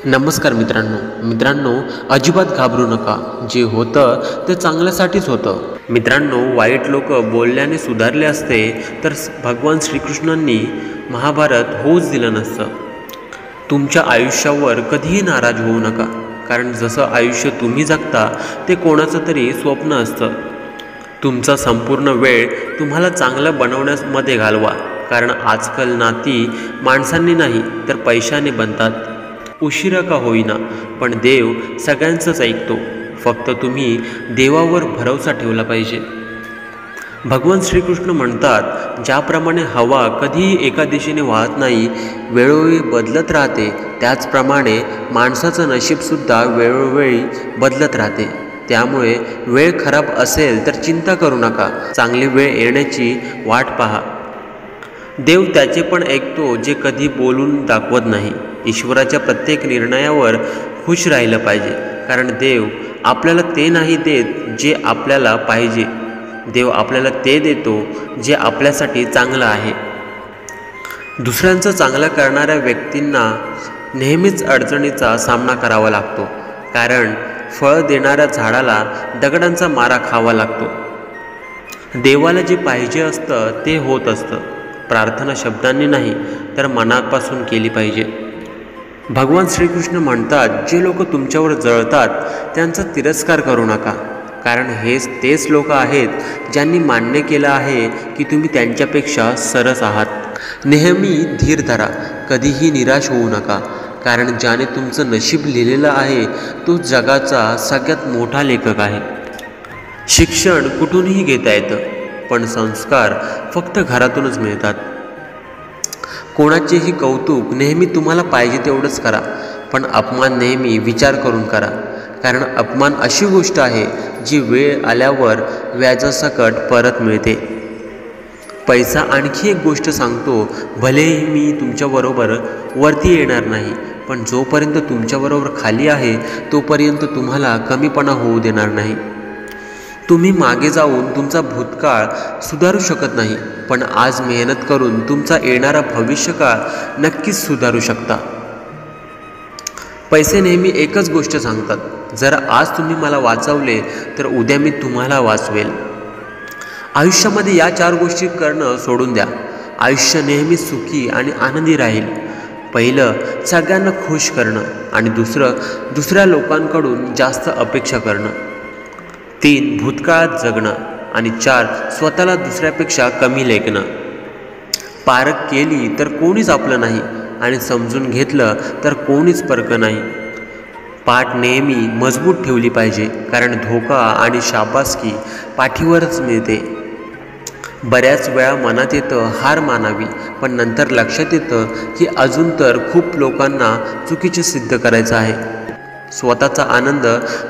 नमस्कार मित्रांनो, अजिबात घाबरू नका. जे होतं ते चांगल्यासाठीच होतं. मित्रांनो, वाईट लोक बोलल्याने सुधारले असते तर भगवान श्रीकृष्णांनी महाभारत होऊच दिलं नसतं. तुमच्या आयुष्यावर कधीही नाराज होऊ नका, कारण जसं आयुष्य तुम्ही जगता ते कोणाचं तरी स्वप्न असतं. तुमचा संपूर्ण वेळ तुम्हाला चांगलं बनवण्यामध्ये घालवा, कारण आजकाल नाती माणसांनी नाही तर पैशाने बनतात. उशिरा का होईना, पण देव सगळ्यांचंच ऐकतो. फक्त तुम्ही देवावर भरोसा ठेवला पाहिजे. भगवान श्रीकृष्ण म्हणतात, ज्याप्रमाणे हवा कधीही एका दिशेने वाहत नाही, वेळोवेळी बदलत राहते, त्याचप्रमाणे माणसाचं नशीबसुद्धा वेळोवेळी बदलत राहते. त्यामुळे वेळ खराब असेल तर चिंता करू नका, चांगली वेळ येण्याची वाट पहा. देव त्याचे पण ऐकतो जे कधी बोलून दाखवत नाही. ईश्वराच्या प्रत्येक निर्णयावर खुश राहिलं पाहिजे, कारण देव आपल्याला ते नाही देत जे आपल्याला पाहिजे. देव आपल्याला ते देतो जे आपल्यासाठी चांगलं आहे. दुसऱ्यांचं चांगलं करणाऱ्या व्यक्तींना नेहमीच अडचणीचा सामना करावा लागतो, कारण फळ देणाऱ्या झाडाला दगडांचा मारा खावा लागतो. देवाला जे पाहिजे असतं ते होत असतं. प्रार्थना शब्दांनी नाही तर मनापासून केली पाहिजे. भगवान श्रीकृष्ण म्हणतात, जे लोक तुमच्यावर जळतात त्यांचा तिरस्कार करू नका, कारण हेच तेच लोक आहेत ज्यांनी मान्य केलं आहे की तुम्ही त्यांच्यापेक्षा सरस आहात. नेहमी धीर धरा, कधीही निराश होऊ नका, कारण ज्याने तुमचं नशीब लिहिलेलं आहे तो जगाचा सगळ्यात मोठा लेखक आहे. शिक्षण कुठूनही घेता येतं, पण संस्कार फक्त घरातूनच मिळतात. कोणाचेही कौतुक नेहमी तुम्हाला पाहिजे तेवढंच करा, पण अपमान नेहमी विचार करून करा, कारण अपमान अशी गोष्ट आहे जी वेळ आल्यावर व्याजासकट परत मिळते. पैसा आणखी एक गोष्ट सांगतो, भलेही मी तुमच्याबरोबर वरती येणार नाही, पण जोपर्यंत तुमच्याबरोबर खाली आहे तोपर्यंत तुम्हाला कमीपणा होऊ देणार नाही. तुम्ही मागे जाऊन तुमचा भूतकाळ सुधारू शकत नाही, पण आज मेहनत करून तुमचा येणारा भविष्यकाळ नक्कीच सुधारू शकता. पैसे नेहमी एकच गोष्ट सांगतात, जर आज तुम्ही मला वाचवले तर उद्या मी तुम्हाला वाचवेल. आयुष्यामध्ये या 4 गोष्टी करणं सोडून द्या. आयुष्य नेहमी सुखी आणि आनंदी राहील. पहिलं, सगळ्यांना खुश करणं, आणि दुसऱ्या लोकांकडून जास्त अपेक्षा करणं. 3, भूतकाळात जगणं, आणि 4, स्वतःला दुसऱ्यापेक्षा कमी लेखणं. पारख केली तर कोणीच आपलं नाही, आणि समजून घेतलं तर कोणीच परकं नाही. पाठ नेहमी मजबूत ठेवली पाहिजे, कारण धोका आणि शाबासकी पाठीवरच मिळते. बऱ्याच वेळा मनात येतं हार मानावी, पण नंतर लक्षात येतं की अजून तर खूप लोकांना चुकीचे सिद्ध करायचं आहे. स्वतःचा आनंद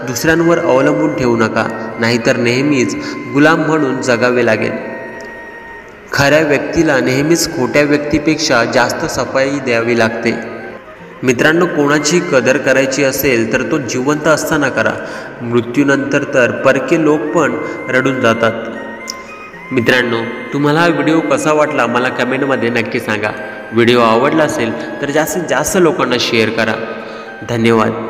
दुसऱ्यांवर अवलंबून ठेवू नका, नाहीतर नेहमीच गुलाम म्हणून जगावे लागेल. खऱ्या व्यक्तीला नेहमीच खोट्या व्यक्तीपेक्षा जास्त सफाई द्यावी लागते. मित्रांनो, कोणाची कदर करायची असेल तर तो जिवंत असताना करा. मृत्यूनंतर तर परके लोक पण रडून जातात. मित्रांनो, तुम्हाला हा व्हिडिओ कसा वाटला मला कमेंटमध्ये नक्की सांगा. व्हिडिओ आवडला असेल तर जास्तीत जास्त लोकांना शेअर करा. धन्यवाद.